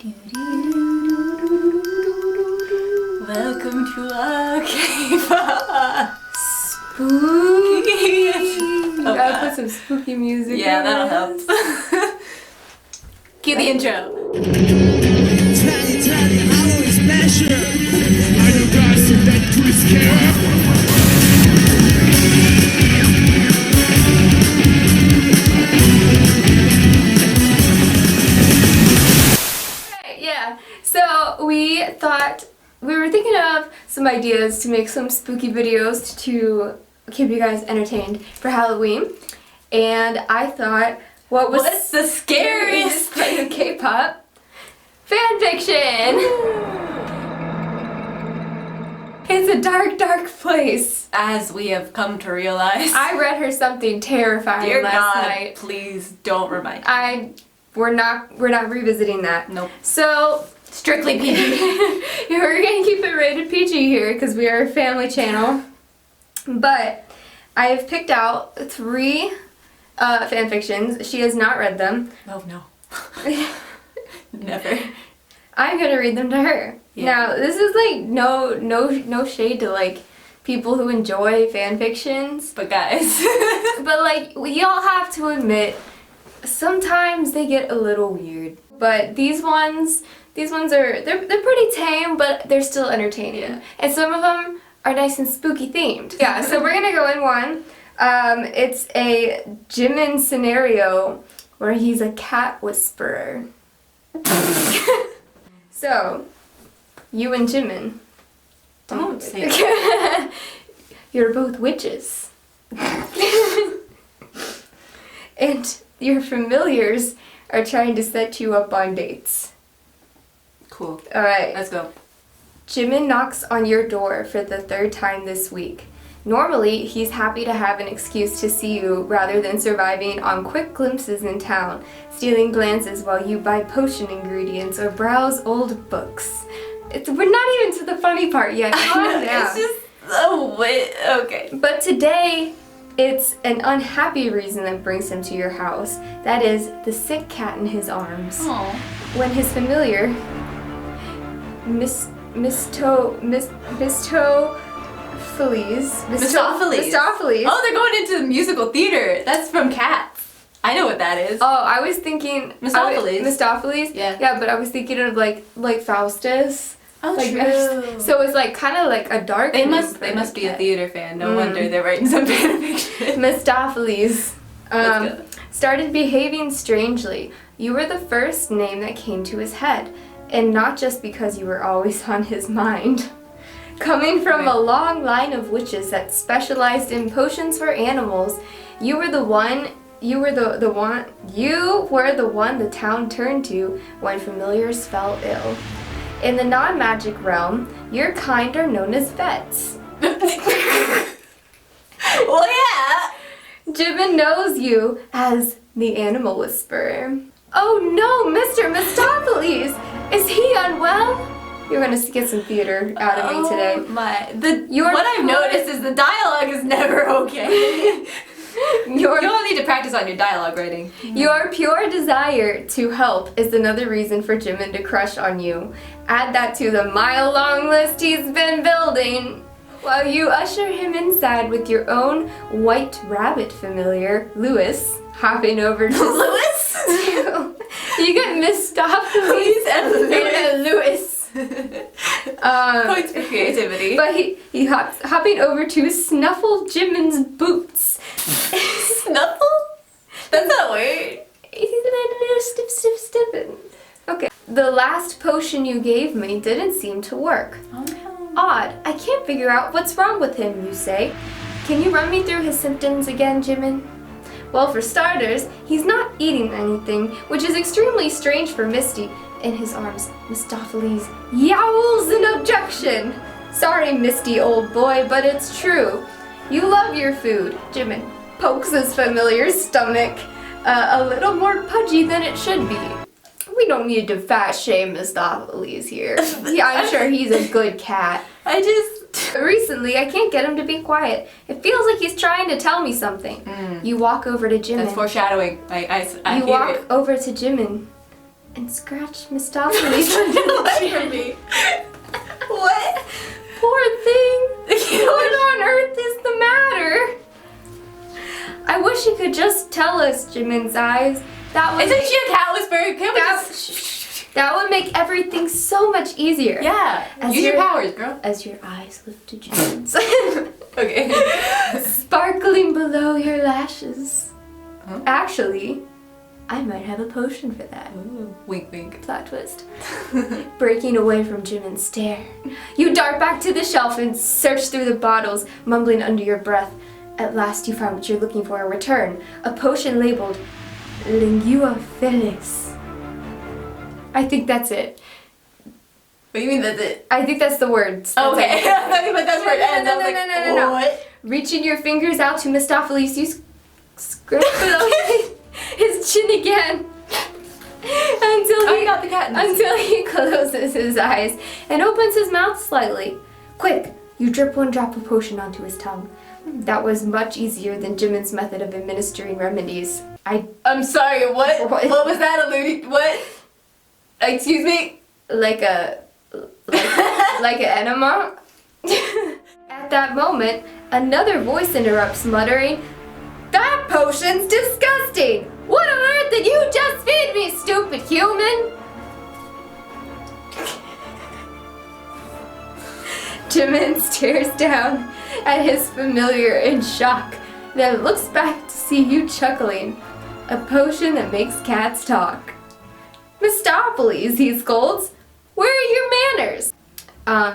Welcome to our Kpop Spooky. Oh, Gotta put some spooky music. Yeah, in that'll this. help. Cue the intro. Tiny, hollow is special. Are you guys so that too scared? Yeah, so we thought we were thinking of some ideas to make some spooky videos to keep you guys entertained for Halloween, and I thought, What's the scariest thing in K-pop? Fan fiction. It's a dark, dark place. As we have come to realize. I read her something terrifying Dear last God, night. please don't remind me. We're not revisiting that. Nope. So Strictly PG. we're gonna keep it rated PG here because we are a family channel. But I have picked out 3 fan fictions. She has not read them. Oh no. Never. I'm gonna read them to her. Yeah. Now this is like no shade to like people who enjoy fan fictions. But guys. But like we all have to admit, sometimes they get a little weird. But these ones are they're pretty tame, but they're still entertaining. Yeah. And some of them are nice and spooky themed. Yeah, so we're gonna go in one. It's a Jimin scenario where he's a cat whisperer. So, you and Jimin. Don't say that. You're both witches. And your familiars are trying to set you up on dates. Cool. Alright. Let's go. Jimin knocks on your door for the 3rd time this week. Normally, he's happy to have an excuse to see you rather than surviving on quick glimpses in town, stealing glances while you buy potion ingredients or browse old books. We're not even to the funny part yet. Calm down. It's just oh wait. Okay. But today, it's an unhappy reason that brings him to your house. That is the sick cat in his arms. Oh. When his familiar, Mistoffelees. Oh, they're going into the musical theater. That's from Cats. I know what that is. Oh, I was thinking Mistoffelees. Mistoffelees. Yeah. Yeah, but I was thinking of like Faustus. Oh, like, true. So it's like kind of like a dark. They name must for be a cat. theater fan. No wonder they're writing some fan fiction. Mistoffelees. Let's go. Started behaving strangely. You were the first name that came to his head, and not just because you were always on his mind. Coming from a long line of witches that specialized in potions for animals, you were the one the town turned to when familiars fell ill. In the non-magic realm, your kind are known as vets. Well, yeah. Jimin knows you as the animal whisperer. Oh no, Mr. Mistoffelees! Is he unwell? You're gonna get some theater out of me today. What I've noticed is the dialogue is never okay. You all need to practice on your dialogue writing. Your pure desire to help is another reason for Jimin to crush on you. Add that to the mile-long list he's been building. While you usher him inside with your own white rabbit familiar, Louis, hopping over to Louis? You get Mistoffelees and Louis. Points for creativity. But he hopping over to snuffle Jimin's boots. Snuffle? That's not weird. He's a little stiffing. Okay. The last potion you gave me didn't seem to work. Oh no. Odd. I can't figure out what's wrong with him, you say. Can you run me through his symptoms again, Jimin? Well, for starters, he's not eating anything, which is extremely strange for Misty. In his arms, Mistoffelees yowls in objection. Sorry, Misty, old boy, but it's true. You love your food. Jimin pokes his familiar's stomach, a little more pudgy than it should be. We don't need to fat shame Mistoffelees here. Yeah, I'm sure he's a good cat. Recently, I can't get him to be quiet. It feels like he's trying to tell me something. You walk over to Jimin. That's foreshadowing. I You hear walk it. over to Jimin. and scratched Mistoffelees under the chin. What? Poor thing. What on earth is the matter? I wish he could just tell us, Jimin's eyes. Isn't she a cat whisperer? That would make everything so much easier. Yeah. Use your powers, girl. As your eyes lift to Jimin's. Okay. Sparkling below your lashes. Huh? Actually, I might have a potion for that. Ooh. Wink, wink. Plot twist. Breaking away from Jimin's stare, you dart back to the shelf and search through the bottles, mumbling under your breath. At last you found what you're looking for in return. A potion labeled Mingyu of Seventeen. I think that's it. What do you mean that's it? I think that's the words. Okay. But that's where it ends. No. What? Reaching your fingers out to Mistoffelees, you scrape his chin again. Until he closes his eyes and opens his mouth slightly. Quick, you drip one drop of potion onto his tongue. That was much easier than Jimin's method of administering remedies. I'm sorry, what? What was that alluding? What? Excuse me? Like an enema? At that moment, another voice interrupts, muttering, "That potion's disgusting! What on earth did you just feed me, stupid human?" Jimin stares down at his familiar in shock, then looks back to see you chuckling. A potion that makes cats talk. "Mistoffelees," he scolds. "Where are your manners?"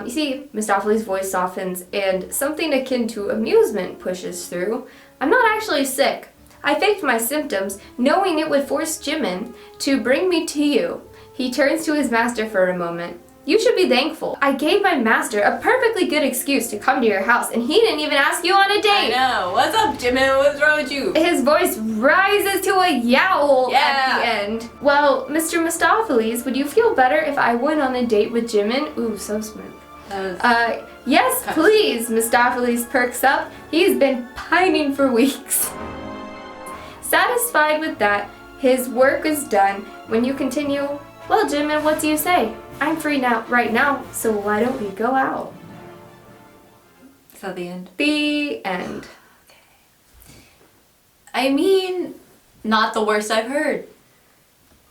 You see, Mistoffelees' voice softens and something akin to amusement pushes through. "I'm not actually sick. I faked my symptoms, knowing it would force Jimin to bring me to you." He turns to his master for a moment. "You should be thankful. I gave my master a perfectly good excuse to come to your house, and he didn't even ask you on a date." I know. What's up, Jimin? What's wrong with you? His voice rises to a yowl at Yeah. the end. "Well, Mr. Mistoffelees, would you feel better if I went on a date with Jimin?" Ooh, so smooth. Yes, please, Mistoffelees perks up. He's been pining for weeks. Satisfied with that, his work is done. When you continue, "Well, Jimin, what do you say? I'm free now, right now, so why don't we go out?" Is that the end? The end. I mean, not the worst I've heard.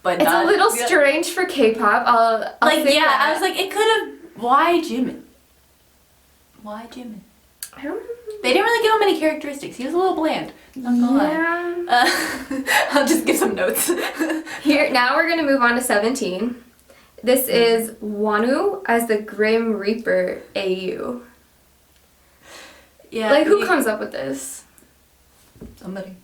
But It's a little strange for K-pop. I'll say that. I was like, it could have. Why Jimin? Why Jimin? I don't know. They didn't really give him any characteristics. He was a little bland. Not gonna lie. I'll just give some notes. Here, now we're gonna move on to 17. This is Wonwoo as the Grim Reaper AU. Yeah. Like, who comes up with this? Somebody.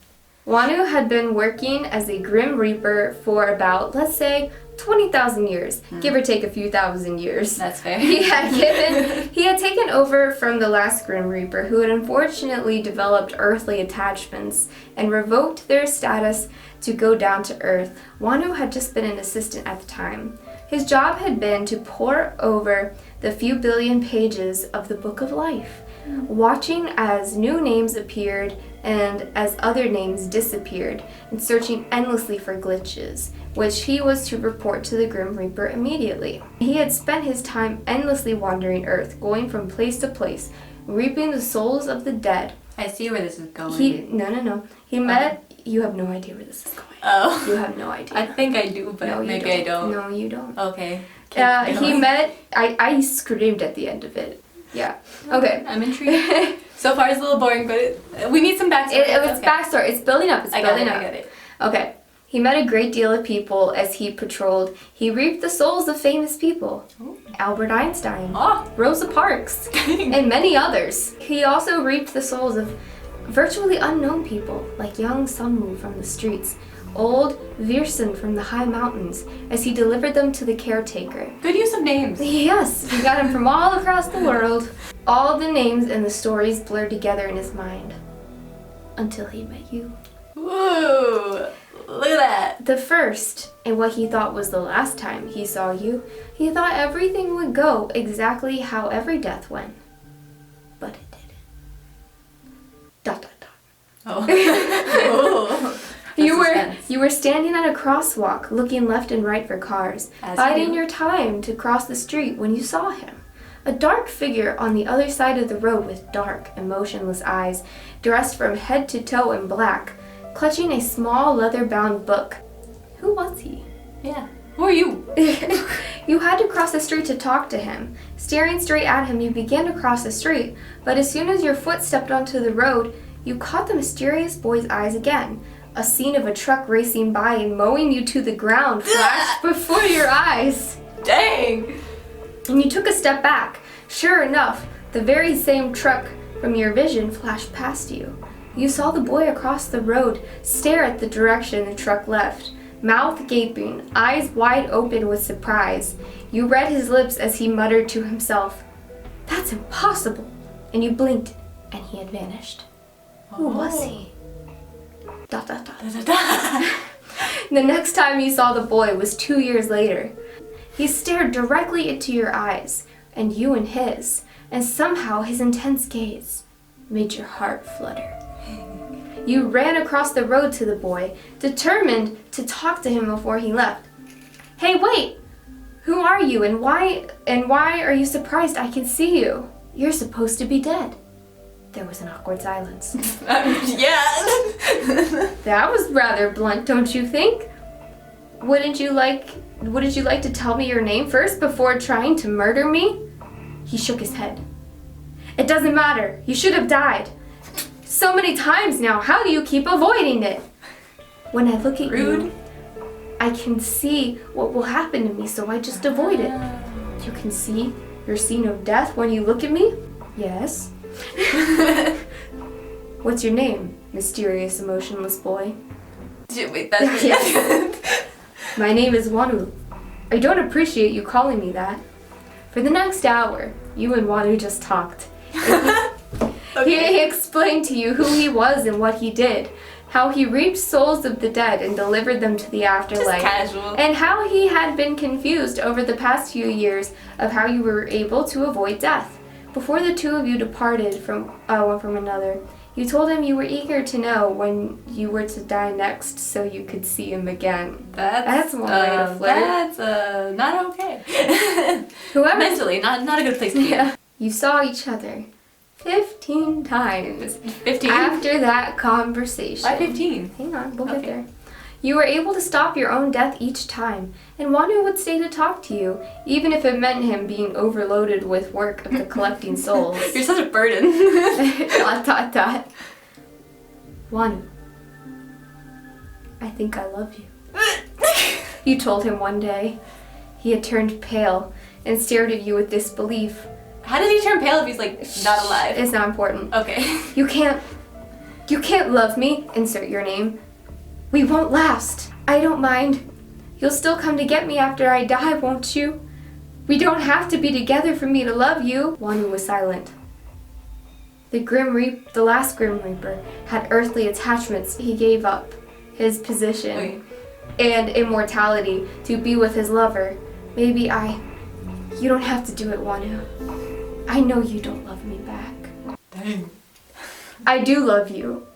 Wonwoo had been working as a Grim Reaper for about, let's say, 20,000 years, give or take a few thousand years. That's fair. He had taken over from the last Grim Reaper, who had unfortunately developed earthly attachments and revoked their status to go down to Earth. Wonwoo had just been an assistant at the time. His job had been to pore over the few billion pages of the Book of Life, watching as new names appeared and as other names disappeared, and searching endlessly for glitches, which he was to report to the Grim Reaper immediately. He had spent his time endlessly wandering Earth, going from place to place, reaping the souls of the dead. I see where this is going. No. He met... You have no idea where this is going. Oh. You have no idea. I think I do, but no, maybe I don't. No, you don't. Okay. He met... I screamed at the end of it. Yeah. Okay. I'm intrigued. So far it's a little boring, but we need some backstory. It was backstory. It's building up. I got it. Okay. He met a great deal of people as he patrolled. He reaped the souls of famous people. Ooh. Albert Einstein, Oh. Rosa Parks, and many others. He also reaped the souls of virtually unknown people, like young Sunwoo from the streets, old Virsen from the high mountains, as he delivered them to the caretaker. Good use of names. Yes, he got them from all across the world. All the names and the stories blurred together in his mind. Until he met you. Whoa! Look at that. The first, and what he thought was the last time he saw you, he thought everything would go exactly how every death went. But it didn't. ... Oh. You were standing at a crosswalk, looking left and right for cars, biding your time to cross the street when you saw him. A dark figure on the other side of the road with dark, emotionless eyes, dressed from head to toe in black, clutching a small leather-bound book. Who was he? Yeah. Who are you? You had to cross the street to talk to him. Staring straight at him, you began to cross the street, but as soon as your foot stepped onto the road, you caught the mysterious boy's eyes again. A scene of a truck racing by and mowing you to the ground flashed before your eyes. Dang! And you took a step back. Sure enough, the very same truck from your vision flashed past you. You saw the boy across the road stare at the direction the truck left. Mouth gaping, eyes wide open with surprise. You read his lips as he muttered to himself, "That's impossible!" And you blinked, and he had vanished. Who was he? ... The next time you saw the boy was 2 years later. He stared directly into your eyes, and you in his, and somehow his intense gaze made your heart flutter. You ran across the road to the boy, determined to talk to him before he left. "Hey, wait! Who are you, and why are you surprised I can see you? You're supposed to be dead." There was an awkward silence. Yeah. That was rather blunt, don't you think? Wouldn't you like to tell me your name first before trying to murder me? He shook his head. "It doesn't matter. You should have died. So many times now. How do you keep avoiding it? When I look at you, I can see what will happen to me, so I just avoid it. You can see your scene of death when you look at me?" "Yes." "What's your name, mysterious, emotionless boy?" Wait, that's Yes. "My name is Wonwoo. I don't appreciate you calling me that." For the next hour, you and Wonwoo just talked. He explained to you who he was and what he did, how he reaped souls of the dead and delivered them to the afterlife, just casual. And how he had been confused over the past few years of how you were able to avoid death. Before the two of you departed from one from another, you told him you were eager to know when you were to die next so you could see him again. That's one way to flirt. That's not okay. Whoever Mentally, not a good place to be. Yeah. You saw each other 15 times 15? after that conversation. Why 15? Hang on, we'll get there. You were able to stop your own death each time, and Wonwoo would stay to talk to you, even if it meant him being overloaded with work of the collecting souls. You're such a burden. ... Wonwoo, I think I love you. You told him one day. He had turned pale and stared at you with disbelief. How does he turn pale if he's like not alive? It's not important. Okay. You can't love me, insert your name. We won't last. I don't mind. You'll still come to get me after I die, won't you? We don't have to be together for me to love you. Wonwoo was silent. The last Grim Reaper had earthly attachments. He gave up his position and immortality to be with his lover. You don't have to do it, Wonwoo. I know you don't love me back. Dang. I do love you.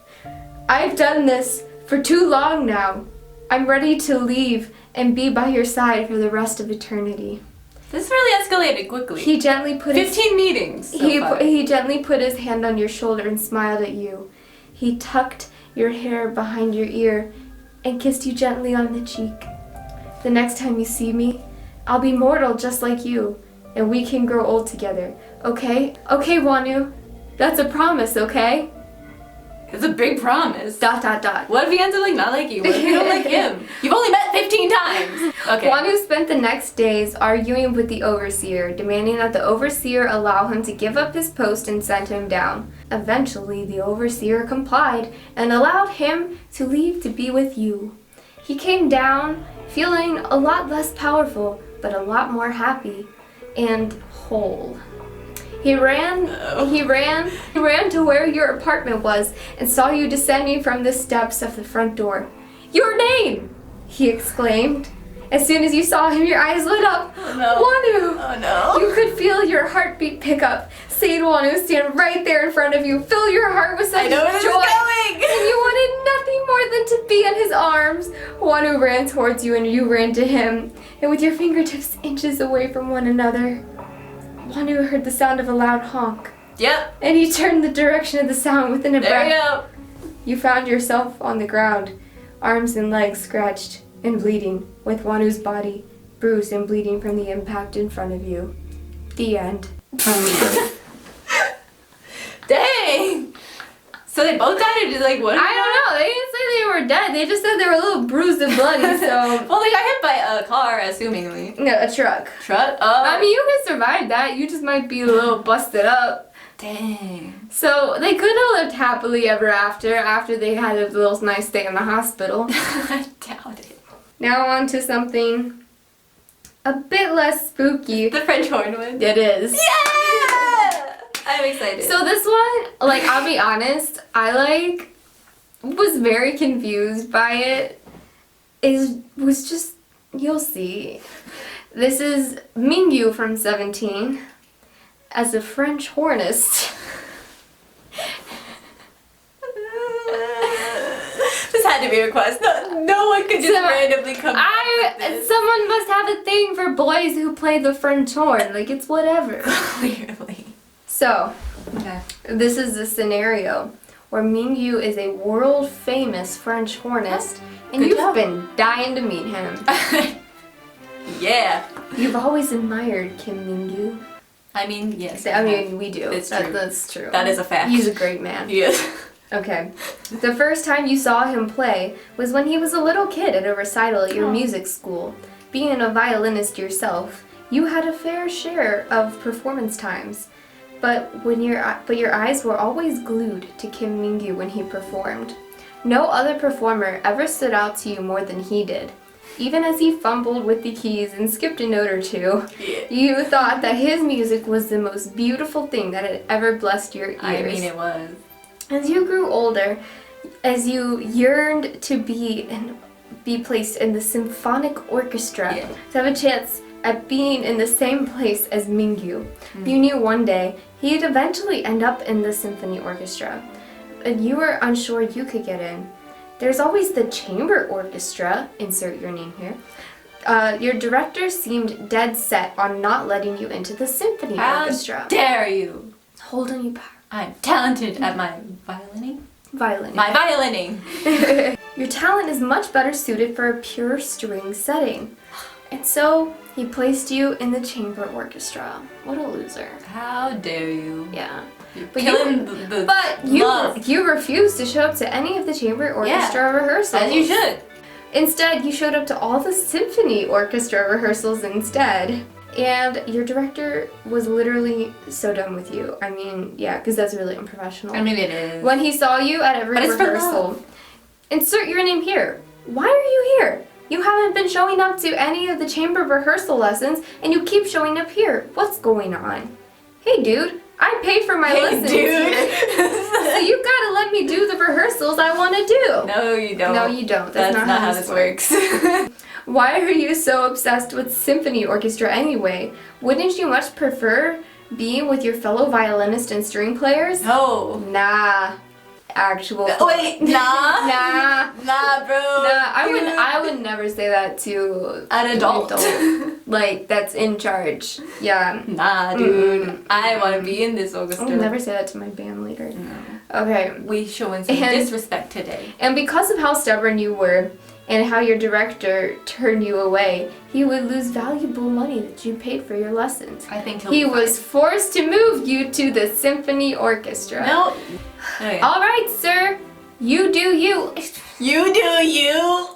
I've done this for too long now. I'm ready to leave and be by your side for the rest of eternity. This really escalated quickly. He gently put 15 meetings. He gently put his hand on your shoulder and smiled at you. He tucked your hair behind your ear and kissed you gently on the cheek. The next time you see me, I'll be mortal just like you, and we can grow old together. Okay? Okay, Wonwoo. That's a promise, okay? It's a big promise. ... What if he ends up like not like you? What if you don't like him? You've only met 15 times. Okay. Wonwoo spent the next days arguing with the overseer, demanding that the overseer allow him to give up his post and send him down. Eventually, the overseer complied and allowed him to leave to be with you. He came down feeling a lot less powerful, but a lot more happy and whole. He ran to where your apartment was and saw you descending from the steps of the front door. "Your name!" he exclaimed. As soon as you saw him, your eyes lit up. Oh no. Wonwoo! Oh no. You could feel your heartbeat pick up. see Wonwoo stand right there in front of you, fill your heart with such I know where this is joy. going! And you wanted nothing more than to be in his arms. Wonwoo ran towards you and you ran to him. And with your fingertips inches away from one another, Wonwoo heard the sound of a loud honk. Yep. And he turned the direction of the sound within a There breath. we go. You found yourself on the ground, arms and legs scratched and bleeding, with Wonwoo's body bruised and bleeding from the impact in front of you. The end. Dang! So they both died, or did like what? I don't know. They didn't say they were dead. They just said they were a little bruised and bloody. So Well, they got hit by a car, assumingly. no, a truck. Truck? Oh. I mean, you can survive that. You just might be a little busted up. Dang. So they could have lived happily ever after they had a little nice stay in the hospital. I doubt it. Now on to something a bit less spooky. The French horn one. It is. Yeah! I'm excited. So this one, like, I'll be honest, I was very confused by it. Was just, you'll see. This is Mingyu from 17 as a French hornist. This had to be a request. No one could just randomly come. Someone must have a thing for boys who play the French horn. Like, it's whatever. Clearly. So, Okay. this is the scenario where Mingyu is a world famous French hornist, and Good you've job. been dying to meet him. Yeah. You've always admired Kim Mingyu. I mean, yes. I mean, we do. It's true. That's true. That is a fact. He's a great man. Yes. Okay. The first time you saw him play was when he was a little kid at a recital at your music school. Being a violinist yourself, you had a fair share of performance times. But your eyes were always glued to Kim Mingyu when he performed. No other performer ever stood out to you more than he did. Even as he fumbled with the keys and skipped a note or two, you thought that his music was the most beautiful thing that had ever blessed your ears. I mean, it was. As you grew older, as you yearned to be placed in the symphonic orchestra, to have a chance at being in the same place as Mingyu, you knew one day he'd eventually end up in the symphony orchestra, and you were unsure you could get in. There's always the chamber orchestra, insert your name here. Your director seemed dead set on not letting you into the symphony orchestra. How dare you? Holding you back. I'm talented at my violining. Violining. My violining. Your talent is much better suited for a pure string setting. And so, he placed you in the chamber orchestra. What a loser. How dare you? Yeah. You're But killing the love. you refused to show up to any of the chamber orchestra rehearsals. As you should. Instead, you showed up to all the symphony orchestra rehearsals instead. And your director was literally so done with you. I mean, yeah, because that's really unprofessional. I mean, it is. When he saw you at every But it's for rehearsal, love. insert your name here. Why are you here? You haven't been showing up to any of the chamber rehearsal lessons, and you keep showing up here. What's going on? Hey, dude, I pay for my lessons here, so you gotta let me do the rehearsals I want to do. No, you don't. No, you don't. That's not how this works. Why are you so obsessed with symphony orchestra anyway? Wouldn't you much prefer being with your fellow violinist and string players? No. Nah. Actual. Wait, nah. Nah. Nah, bro. Nah, Dude. I would never say that to An adult. like, that's in charge. Yeah. Nah, dude. I want to be in this I orchestra. would never say that to my band leader. No. Okay. We showing some And- disrespect today. And because of how stubborn you were, and how your director turned you away, he would lose valuable money that you paid for your lessons. I think He was forced to move you to the symphony orchestra. No. Okay. All right, sir. You do you. You do you.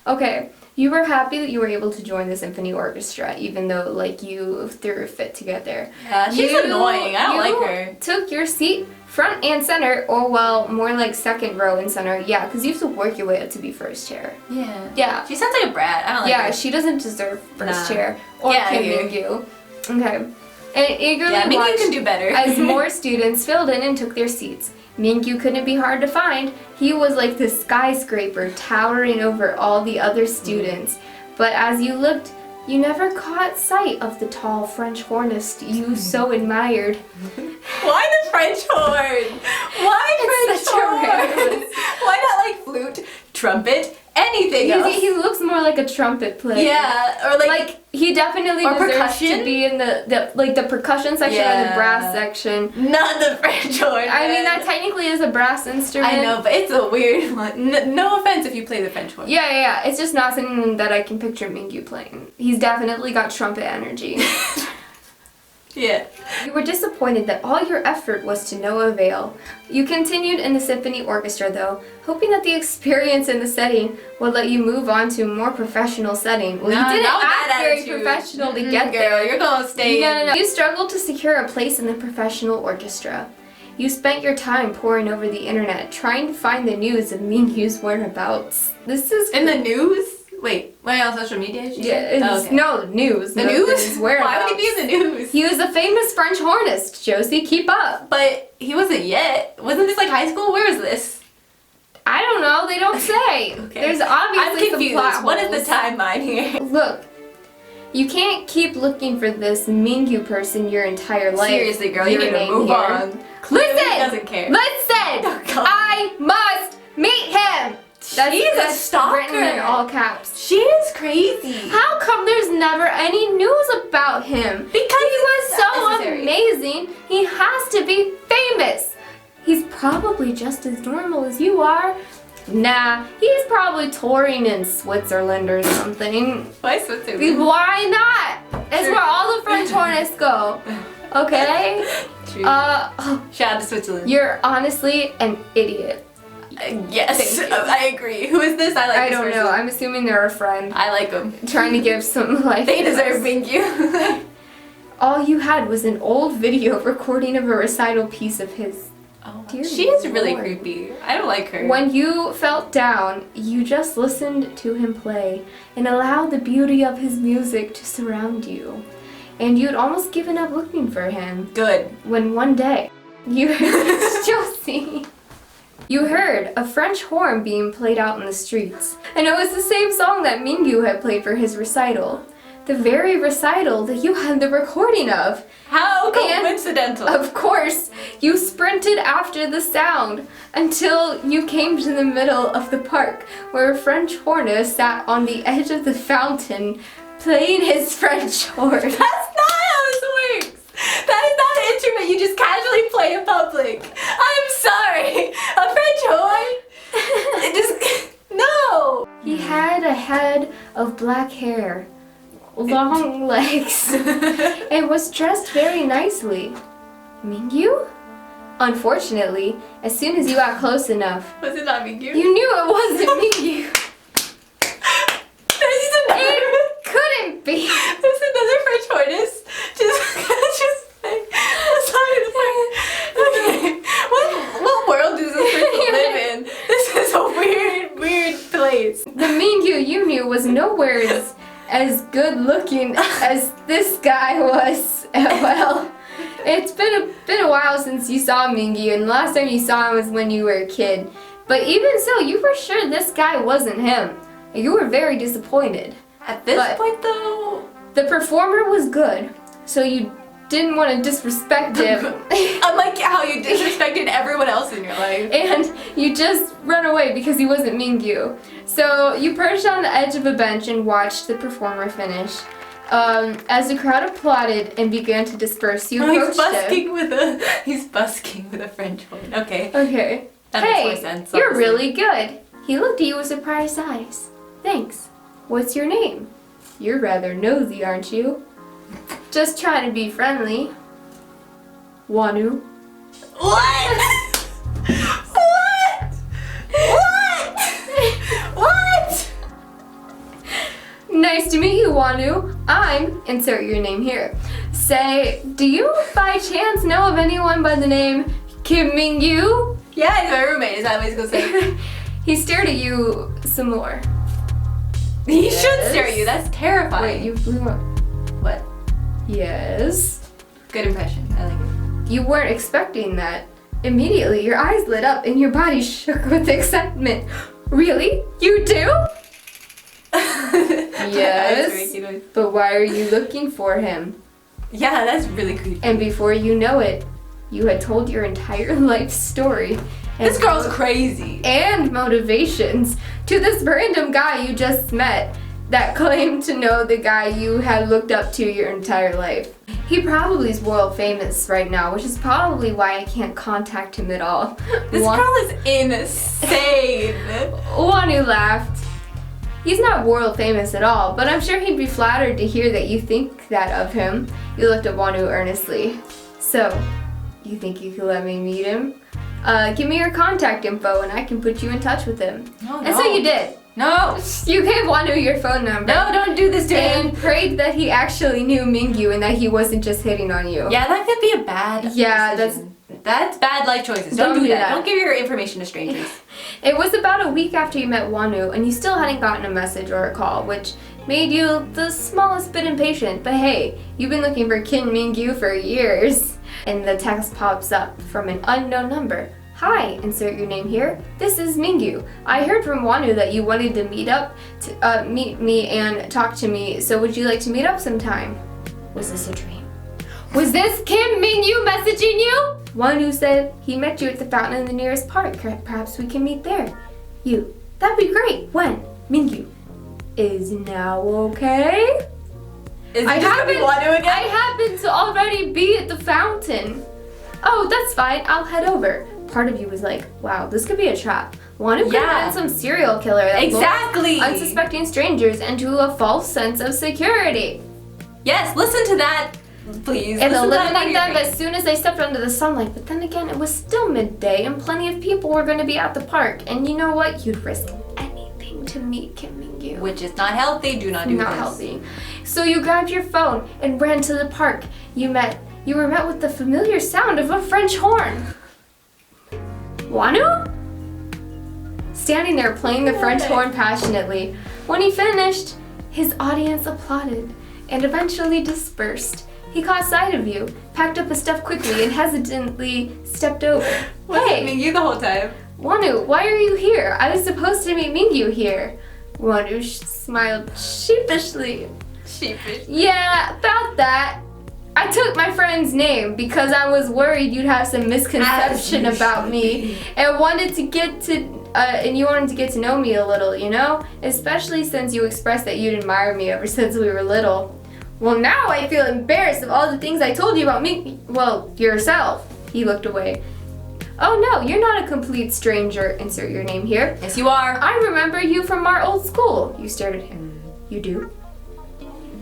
Okay. You were happy that you were able to join the symphony orchestra, even though, like, you threw a fit to get there. Yeah, she's annoying. I don't like her. Took your seat front and center, or, well, more like second row and center. Yeah, because you have to work your way up to be first chair. Yeah. Yeah. She sounds like a brat. I don't like Yeah, her. she doesn't deserve first Nah. chair. Or Yeah, Kim you. Mingyu. Okay. And eagerly Yeah, Mingyu watched can do better. as more students filled in and took their seats. Mingyu couldn't be hard to find. He was like the skyscraper towering over all the other students. But as you looked You never caught sight of the tall French hornist you so admired. Why the French horn? Why French It's such a horn? rare- Why not like flute, trumpet, anything else? He looks more like a trumpet player. Yeah, or like he definitely or deserves percussion? to be in the percussion section or the Yeah. brass section. not the French horn. I mean, man. that technically is a brass instrument. I know, but it's a weird one. No offense if you play the French horn. Yeah. It's just not something that I can picture Mingyu playing. He's definitely got trumpet energy. Yeah. You were disappointed that all your effort was to no avail. You continued in the symphony orchestra though, hoping that the experience in the setting would let you move on to a more professional setting. Well, No, you didn't not with act that very attitude. professional to get Girl, there. you're gonna stay. No. You struggled to secure a place in the professional orchestra. You spent your time poring over the internet, trying to find the news of Mingyu's whereabouts. This is In the news? Wait, on social media? no news. The no, news? his whereabouts. Why would he be in the news? He was a famous French hornist. Josie, keep up. But he wasn't yet. Wasn't this like high school? Where is this? I don't know. They don't say. Okay. There's I'm obviously confused. some plot What is holes. the timeline here? Look, you can't keep looking for this Mingyu person your entire life. Seriously, girl, you need to Urinate move here. on. Clearly Listen! he doesn't care. Listen! Oh, God. I must meet him! She's a stalker. Written in all caps. She is crazy. How come there's never any news about him? Because he was it's so necessary. amazing, he has to be famous. He's probably just as normal as you are. Nah, he's probably touring in Switzerland or something. Why Switzerland? Why not? That's True. where all the French hornets go. Okay? True. Oh, Shout out to Switzerland. you're honestly an idiot. Yes, Thank you. I agree. Who is this? I this don't person. know. I'm assuming they're a friend. I like them. Trying to give some life. They deserve advice. thank you. All you had was an old video recording of a recital piece of his. Dear She is really Lord. creepy. I don't like her. When you felt down, you just listened to him play and allowed the beauty of his music to surround you. And you'd almost given up looking for him Good. when one day you heard Josie. You heard a French horn being played out in the streets. And it was the same song that Mingyu had played for his recital. The very recital that you had the recording of. How And, coincidental. Of course, you sprinted after the sound until you came to the middle of the park where a French hornist sat on the edge of the fountain playing his French horn. That's not how this works. That is not an instrument you just casually play in public. I'm sorry. A French horn? It just no. He had a head of black hair, long legs, and was dressed very nicely. Mingyu? Unfortunately, as soon as you got close enough, Was it not Mingyu? you knew it wasn't Mingyu. There's another. It couldn't be. There's another French hornist. Just like sorry. Okay. What world does this person live in? This is a weird place. The Mingyu you knew was nowhere as good looking as this guy was. Well, it's been a while since you saw Mingyu, and the last time you saw him was when you were a kid. But even so, you were sure this guy wasn't him. You were very disappointed. At this But- point, though, The performer was good, so you didn't want to disrespect him. unlike how you disrespected everyone else in your life. And you just run away because he wasn't Mingyu. So you perched on the edge of a bench and watched the performer finish. As the crowd applauded and began to disperse, you He's approached him. busking with a French horn. Okay. Okay. That Hey, makes more sense. you're honestly. really good. He looked at you with surprised eyes. Thanks. What's your name? You're rather nosy, aren't you? Just trying to be friendly. Wonwoo. What? What? What? What? Nice to meet you, Wonwoo. I'm, insert your name here. Say, do you by chance know of anyone by the name Kim Mingyu? Yeah, he's my roommate. Is that what he's gonna say? He stared at you some more. He should Yes. stare at you. That's terrifying. Wait, you blew up. What? Yes. Good impression. I like it. You weren't expecting that. Immediately, your eyes lit up and your body shook with excitement. Really? You do? Yes, but why are you looking for him? Yeah, that's really creepy. And before you know it, you had told your entire life story. This girl's crazy. And motivations to this random guy you just met that claimed to know the guy you had looked up to your entire life. He probably is world famous right now, which is probably why I can't contact him at all. This girl is insane. Wonwoo laughed. He's not world famous at all, but I'm sure he'd be flattered to hear that you think that of him. You looked at Wonwoo earnestly. So, you think you could let me meet him? Give me your contact info and I can put you in touch with him. No, and so you did. No. You gave Wonwoo your phone number. No, don't do this to him. And prayed that he actually knew Mingyu and that he wasn't just hitting on you. Yeah, that could be a bad decision. That's bad life choices. Don't do that. Don't give your information to strangers. It was about a week after you met Wonwoo and you still hadn't gotten a message or a call, which made you the smallest bit impatient. But hey, you've been looking for Kin Mingyu for years. And the text pops up from an unknown number. Hi, insert your name here. This is Mingyu. I heard from Wonwoo that you wanted to meet me and talk to me, so would you like to meet up sometime? Was this a dream? Was this Kim Mingyu messaging you? Wonwoo said he met you at the fountain in the nearest park. Perhaps we can meet there. You. That'd be great. When? Mingyu. Is now okay? I happen to already be at the fountain. Oh, that's fine. I'll head over. Part of you was like, wow, this could be a trap. Wonwoo could have been some serial killer that lured unsuspecting strangers into a false sense of security. Yes, listen to that, please. And eliminate them as soon as they stepped under the sunlight. But then again, it was still midday and plenty of people were going to be at the park. And you know what? You'd risk anything to meet Kim Mingyu. Which is not healthy. Do not do this. Not healthy. So you grabbed your phone and ran to the park. You were met with the familiar sound of a French horn. Wonwoo? Standing there playing the French horn passionately. When he finished, his audience applauded and eventually dispersed. He caught sight of you, packed up his stuff quickly, and hesitantly stepped over. Hey! Mingyu the whole time. Wonwoo, why are you here? I was supposed to meet Mingyu here. Wonwoo smiled sheepishly. Sheepish. Yeah, about that. I took my friend's name because I was worried you'd have some misconception about me and wanted to get to, and you wanted to get to know me a little, you know? Especially since you expressed that you'd admired me ever since we were little. Well, now I feel embarrassed of all the things I told you about me. Well, yourself. He looked away. Oh no, you're not a complete stranger. Insert your name here. Yes, you are. I remember you from our old school. You stared at him. You do?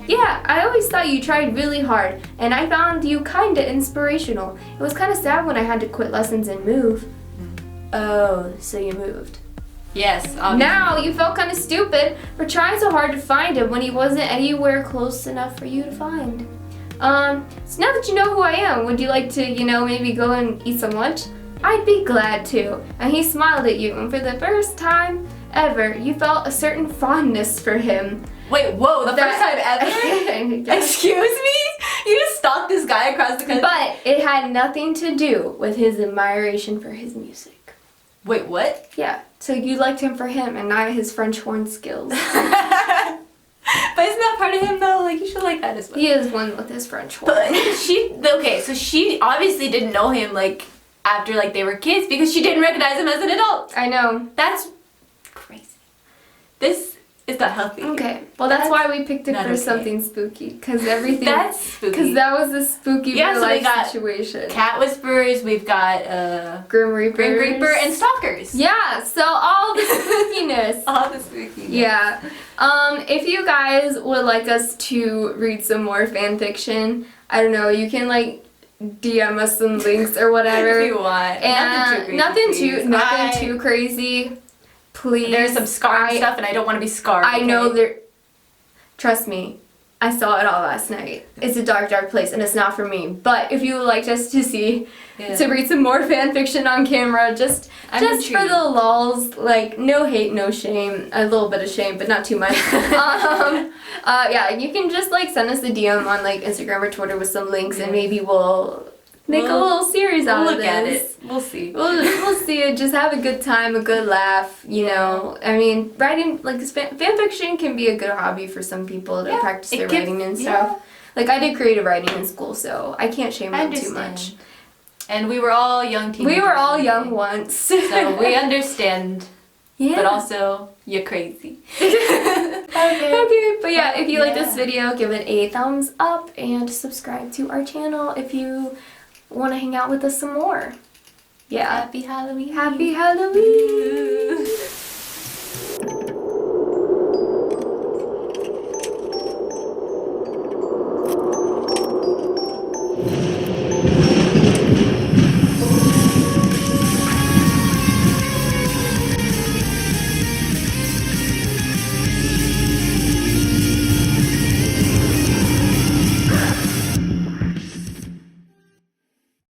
Yeah, I always thought you tried really hard, and I found you kinda inspirational. It was kinda sad when I had to quit lessons and move. Oh, so you moved. Yes, obviously. Now you felt kinda stupid for trying so hard to find him when he wasn't anywhere close enough for you to find. So now that you know who I am, would you like to, maybe go and eat some lunch? I'd be glad to. And he smiled at you, and for the first time ever, you felt a certain fondness for him. Wait, whoa, the first time ever? Excuse me? You just stalked this guy across the country? But it had nothing to do with his admiration for his music. Wait, what? Yeah, so you liked him for him and not his French horn skills. But isn't that part of him though? Like, you should like that as well. He is one with his French horn. But so she obviously didn't know him, like, after, like, they were kids because she didn't recognize him as an adult. I know. That's crazy. This is not healthy. Okay. Well, that's why we picked it for something spooky. Because everything... That's spooky. Because that was a spooky real life situation. Cat Whisperers, we've got... Grim Reaper, and Stalkers. Yeah, so all the spookiness. All the spookiness. Yeah. If you guys would like us to read some more fan fiction, I don't know, you can, like, DM us some links or whatever. If you want. And nothing too crazy. Please. There's some scarred stuff and I don't want to be scarred. I know there... Trust me. I saw it all last night. It's a dark, dark place and it's not for me. But if you would like us to to read some more fan fiction on camera, just for the lulz, like, no hate, no shame. A little bit of shame, but not too much. Yeah, you can just, like, send us a DM on, like, Instagram or Twitter with some links and maybe we'll make a little series out of Look at this. it. We'll see. We'll see it. Just have a good time, a good laugh. You know, I mean, writing like fan fiction can be a good hobby for some people to practice their writing and stuff. Like I did creative writing in school, so I can't shame them too much. And we were all young teenagers. We were all young once, so we understand. Yeah. But also, you're crazy. Okay, but yeah, if you like this video, give it a thumbs up and subscribe to our channel if you want to hang out with us some more. Yeah. Happy Halloween. Happy Halloween.